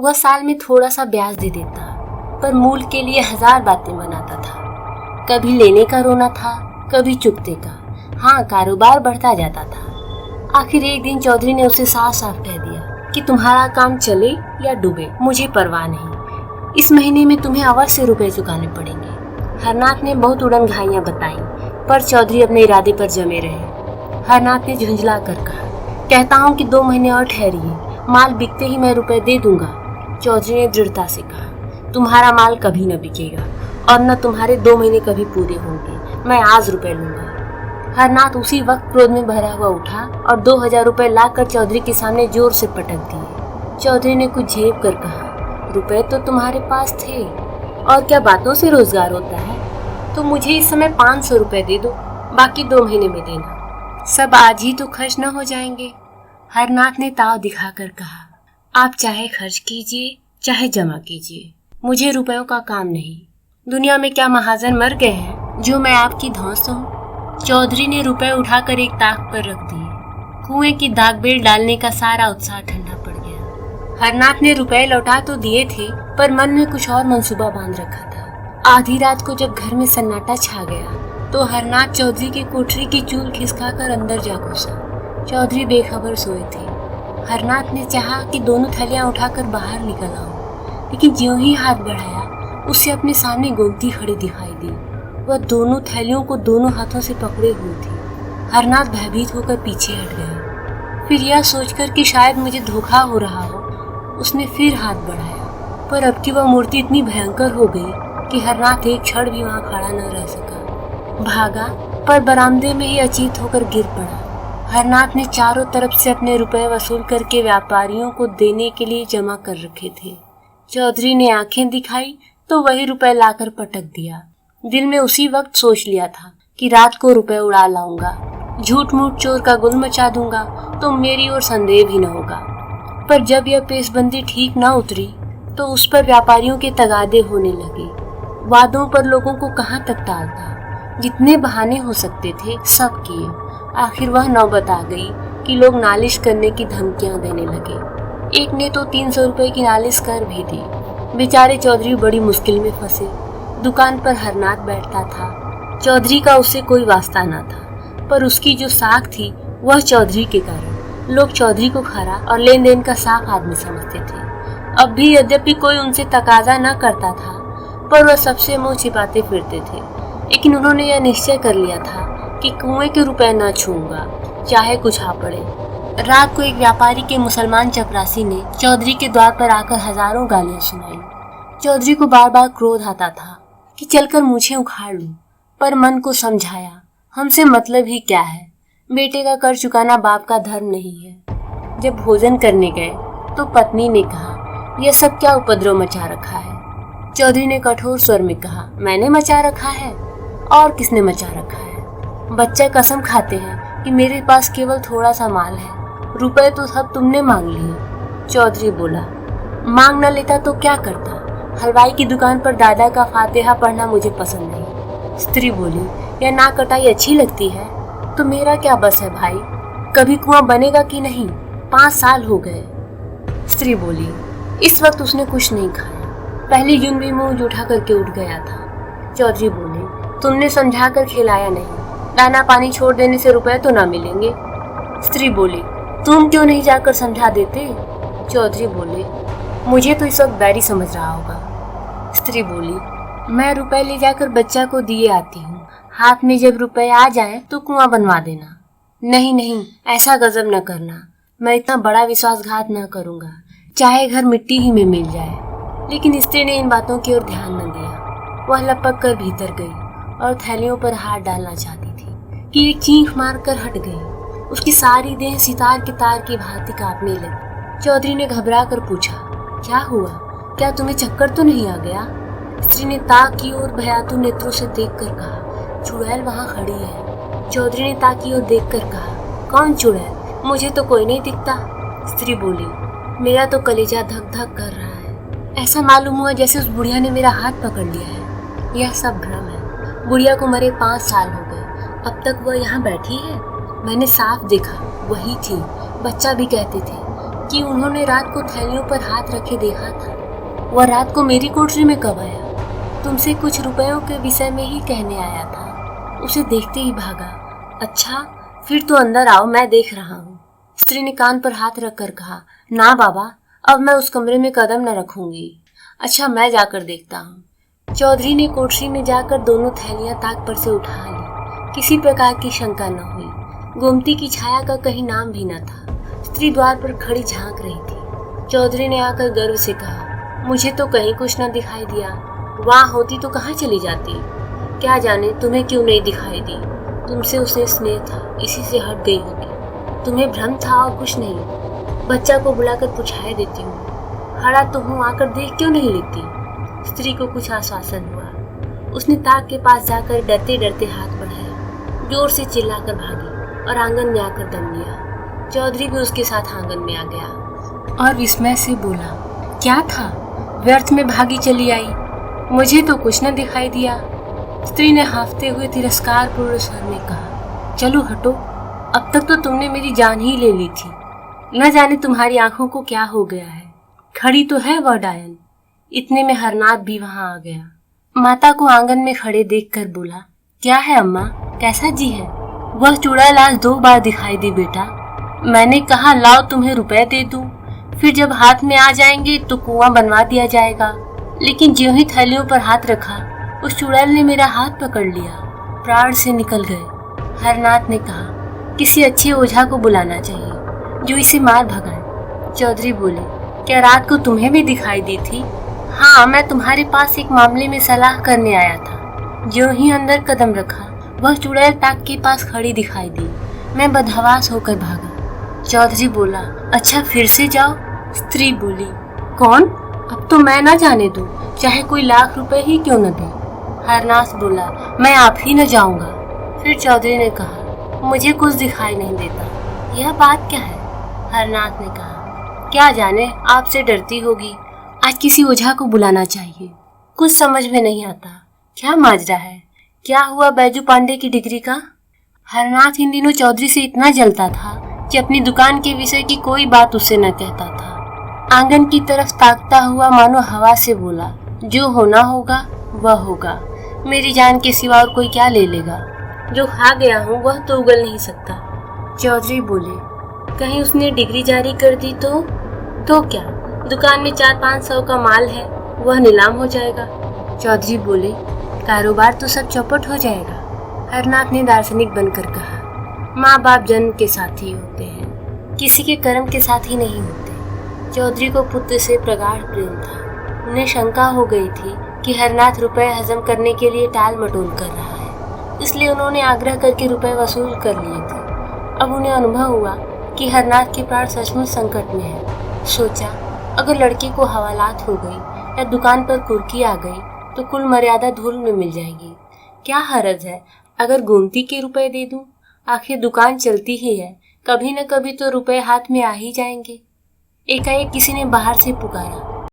वह साल में थोड़ा सा ब्याज दे देता, पर मूल के लिए 1000 बातें बनाता था। कभी लेने का रोना था, कभी चुकते का। हाँ, कारोबार बढ़ता जाता था। आखिर एक दिन चौधरी ने उसे साफ साफ कह दिया कि तुम्हारा काम चले या डूबे मुझे परवाह नहीं, इस महीने में तुम्हें अवश्य रुपए चुकाने पड़ेंगे। हरनाथ ने बहुत उड़न घाइयाँ बताई, पर चौधरी अपने इरादे पर जमे रहे। हरनाथ ने झुंझला कर कहा, कहता हूँ कि 2 महीने और ठहरिए, माल बिकते ही मैं रुपए दे दूंगा। चौधरी ने दृढ़ता से कहा, तुम्हारा माल कभी न बिकेगा और न तुम्हारे 2 महीने कभी पूरे होंगे। मैं आज रुपए लूंगा। हरनाथ उसी वक्त क्रोध में भरा हुआ उठा और 2000 रुपए लाकर चौधरी के सामने जोर से पटक दिए। चौधरी ने कुछ झेप कर कहा, रुपए तो तुम्हारे पास थे, और क्या बातों से रोजगार होता है? तो मुझे इस समय 500 रुपए दे दो, बाकी 2 महीने में देना। सब आज ही तो खर्च न हो जाएंगे। हरनाथ ने ताव दिखाकर कहा, आप चाहे खर्च कीजिए चाहे जमा कीजिए, मुझे रुपयों का काम नहीं। दुनिया में क्या महाजन मर गए हैं जो मैं आपकी धौंस हूँ? चौधरी ने रुपए उठाकर एक ताक पर रख दिए। कुएं की दागबेल डालने का सारा उत्साह ठंडा पड़ गया। हरनाथ ने रुपए लौटा तो दिए थे, पर मन में कुछ और मंसूबा बांध रखा था। आधी रात को जब घर में सन्नाटा छा गया तो हरनाथ चौधरी की कोठरी की चूल खिसकाकर अंदर जा घुसा। चौधरी बेखबर सोए थे। हरनाथ ने चाहा कि दोनों थैलियां उठाकर बाहर निकल आऊं, लेकिन ज्यों ही हाथ बढ़ाया उसे अपने सामने गोमती खड़ी दिखाई दी। वह दोनों थैलियों को दोनों हाथों से पकड़े हुई थी। हरनाथ भयभीत होकर पीछे हट गया। फिर यह सोचकर कि शायद मुझे धोखा हो रहा हो, उसने फिर हाथ बढ़ाया, पर अब की वह मूर्ति इतनी भयंकर हो गई कि हरनाथ एक क्षण भी वहां खड़ा न रह सका। भागा, पर बरामदे में ही अचेत होकर गिर पड़ा। हरनाथ ने चारों तरफ से अपने रुपए वसूल करके व्यापारियों को देने के लिए जमा कर रखे थे। चौधरी ने आंखें दिखाई तो वही रुपए लाकर पटक दिया। दिल में उसी वक्त सोच लिया था कि रात को रुपए उड़ा लाऊंगा, झूठ मूठ चोर का गुल मचा दूंगा तो मेरी ओर संदेह भी न होगा। पर जब यह पेशबंदी ठीक न उतरी तो उस पर व्यापारियों के तगादे होने लगे। वादों पर लोगों को कहाँ तक टालता, जितने बहाने हो सकते थे सब किए। आखिर वह नौबत आ गई कि लोग नालिश करने की धमकियां देने लगे। एक ने तो 300 रुपए की नालिश कर भी दी। बेचारे चौधरी बड़ी मुश्किल में फंसे। दुकान पर हरनाथ बैठता था। चौधरी का उससे कोई वास्ता न था, पर उसकी जो साख थी वह चौधरी के कारण लोग चौधरी को खरा और लेन देन का साफ आदमी समझते थे। अब भी यद्यपि कोई उनसे तकाजा न करता था, पर वह सबसे मुंह छिपाते फिरते थे। लेकिन उन्होंने यह निश्चय कर लिया था कि कुएं के रुपए न छूऊंगा, चाहे कुछ आ पड़े। रात को एक व्यापारी के मुसलमान चपरासी ने चौधरी के द्वार पर आकर हजारों गालियां सुनाई। चौधरी को बार बार क्रोध आता था कि चलकर मूछें उखाड़ लूं, पर मन को समझाया, हमसे मतलब ही क्या है, बेटे का कर चुकाना बाप का धर्म नहीं है। जब भोजन करने गए तो पत्नी ने कहा, यह सब क्या उपद्रव मचा रखा है? चौधरी ने कठोर स्वर में कहा, मैंने मचा रखा है और किसने मचा रखा है? बच्चे कसम खाते हैं कि मेरे पास केवल थोड़ा सा माल है, रुपए तो सब तुमने मांग लिए। चौधरी बोला, मांग न लेता तो क्या करता? हलवाई की दुकान पर दादा का फातिहा पढ़ना मुझे पसंद नहीं। स्त्री बोली, यह नाक कटाई अच्छी लगती है तो मेरा क्या बस है भाई, कभी कुआं बनेगा कि नहीं? 5 साल हो गए। स्त्री बोली, इस वक्त उसने कुछ नहीं खाया, पहले यूं भी मुंह जूठा करके उठ गया था। चौधरी बोले, तुमने समझा कर खिलाया नहीं, दाना पानी छोड़ देने से रुपए तो ना मिलेंगे। स्त्री बोली, तुम क्यों नहीं जाकर समझा देते? चौधरी बोले, मुझे तो इस वक्त बैरी समझ रहा होगा। स्त्री बोली, मैं रुपए ले जाकर बच्चा को दिए आती हूँ, हाथ में जब रुपए आ जाए तो कुआं बनवा देना। नहीं नहीं, ऐसा गजब न करना, मैं इतना बड़ा विश्वासघात न करूँगा, चाहे घर मिट्टी ही में मिल जाए। लेकिन स्त्री ने इन बातों की ओर ध्यान न दिया। वह लपक कर भीतर गई और थैलियों पर हाथ डालना चाहती थी कि एक चीख मार कर हट गई। उसकी सारी देह सितार के तार की भांति कांपने लगी। चौधरी ने घबरा कर पूछा, क्या हुआ? क्या तुम्हें चक्कर तो नहीं आ गया? स्त्री ने ताक की ओर भयातु नेत्रों से देखकर कहा, चुड़ैल वहाँ खड़ी है। चौधरी ने ताक की ओर देखकर कहा, कौन चुड़ैल? मुझे तो कोई नहीं दिखता। स्त्री बोली, मेरा तो कलेजा धक धक कर रहा है, ऐसा मालूम हुआ जैसे उस बुढ़िया ने मेरा हाथ पकड़ लिया है। यह सब भ्रम है, बुढ़िया को मरे 5 साल हो गए, अब तक वह यहाँ बैठी है। मैंने साफ देखा, वही थी। बच्चा भी कहते थे कि उन्होंने रात को थैलियों पर हाथ रखे देखा था। वह रात को मेरी कोठरी में कब आया? तुमसे कुछ रुपयों के विषय में ही कहने आया था। उसे देखते ही भागा। अच्छा, फिर तो अंदर आओ, मैं देख रहा हूँ। स्त्री ने कान पर हाथ रखकर कहा, ना बाबा, अब मैं उस कमरे में कदम न रखूंगी। अच्छा, मैं जाकर देखता हूँ। चौधरी ने कोठरी में जाकर दोनों थैलियां ताक पर से उठा ली। किसी प्रकार की शंका न हुई। गोमती की छाया का कहीं नाम भी न था। स्त्री द्वार पर खड़ी झांक रही थी। चौधरी ने आकर गर्व से कहा, मुझे तो कहीं कुछ न दिखाई दिया। वहाँ होती तो कहाँ चली जाती? क्या जाने तुम्हें क्यों नहीं दिखाई दी। तुमसे उसे स्नेह था, इसी से हट गई होगी। तुम्हें भ्रम था और कुछ नहीं। बच्चा को बुलाकर पूछाए देती हूँ। हरा तो हूँ, आकर देख क्यों नहीं लेती? स्त्री को कुछ आश्वासन हुआ। उसने ताक के पास जाकर डरते डरते हाथ बढ़ाया। जोर से चिल्लाकर भागी और आंगन में आकर दम लिया। चौधरी भी उसके साथ आंगन में आ गया और विस्मय से बोला, क्या था? व्यर्थ में भागी चली आई। मुझे तो कुछ न दिखाई दिया। स्त्री ने हांफते हुए तिरस्कारपूर्ण स्वर में कहा, चलो हटो, अब तक तो तुमने मेरी जान ही ले ली थी। न जाने तुम्हारी आंखों को क्या हो गया है। खड़ी तो है वह डायन। इतने में हरनाथ भी वहां आ गया। माता को आंगन में खड़े देखकर बोला, क्या है अम्मा, कैसा जी है? वह चुड़ैल आज 2 बार दिखाई दी बेटा। मैंने कहा लाओ तुम्हें रुपए दे दूं, फिर जब हाथ में आ जाएंगे तो कुआं बनवा दिया जाएगा। लेकिन ज्यों ही थैलियों पर हाथ रखा, उस चुड़ैल ने मेरा हाथ पकड़ लिया, प्राण से निकल गए। हरनाथ ने कहा, किसी अच्छे ओझा को बुलाना चाहिए जो इसे मार भगाए। चौधरी बोले, क्या रात को तुम्हें भी दिखाई दी थी? हाँ, मैं तुम्हारे पास एक मामले में सलाह करने आया था। ज्यों ही अंदर कदम रखा, वह चुड़ैल ताक के पास खड़ी दिखाई दी। मैं बदहवास होकर भागा। चौधरी बोला, अच्छा फिर से जाओ। स्त्री बोली, कौन? अब तो मैं न जाने दूं, चाहे कोई लाख रुपए ही क्यों न दे। हरनाथ बोला, मैं आप ही न जाऊंगा। फिर चौधरी ने कहा, मुझे कुछ दिखाई नहीं देता। यह बात क्या है? हरनाथ ने कहा, क्या जाने, आपसे डरती होगी। आज किसी ओझा को बुलाना चाहिए। कुछ समझ में नहीं आता। क्या माजरा है? क्या हुआ बैजू पांडे की डिग्री का? हरनाथ इन दिनों चौधरी से इतना जलता था कि अपनी दुकान के विषय की कोई बात उसे न कहता था। आंगन की तरफ ताकता हुआ मानो हवा से बोला, जो होना होगा वह होगा। मेरी जान के सिवा और कोई क्या ले लेगा? जो खा गया हूँ वह तो उगल नहीं सकता। चौधरी बोले, कहीं उसने डिग्री जारी कर दी तो क्या? दुकान में 400-500 का माल है, वह नीलाम हो जाएगा। चौधरी बोले, कारोबार तो सब चौपट हो जाएगा। हरनाथ ने दार्शनिक बनकर कहा, माँ बाप जन्म के साथी होते हैं, किसी के कर्म के साथी नहीं होते। चौधरी को पुत्र से प्रगाढ़ प्रेम था। उन्हें शंका हो गई थी कि हरनाथ रुपए हजम करने के लिए टाल मटोल कर रहा है, इसलिए उन्होंने आग्रह करके रुपए वसूल कर लिए थे। अब उन्हें अनुभव हुआ कि हरनाथ के प्राण सचमुच संकट में है। सोचा, अगर लड़की को हवालात हो गई या दुकान पर कुर्की आ गई तो कुल मर्यादा धूल में मिल जाएगी। क्या हरज है अगर गोमती के रुपए दे दूं? आखिर दुकान चलती ही है, कभी न कभी तो रुपए हाथ में आ ही जाएंगे। एकाएक किसी ने बाहर से पुकारा,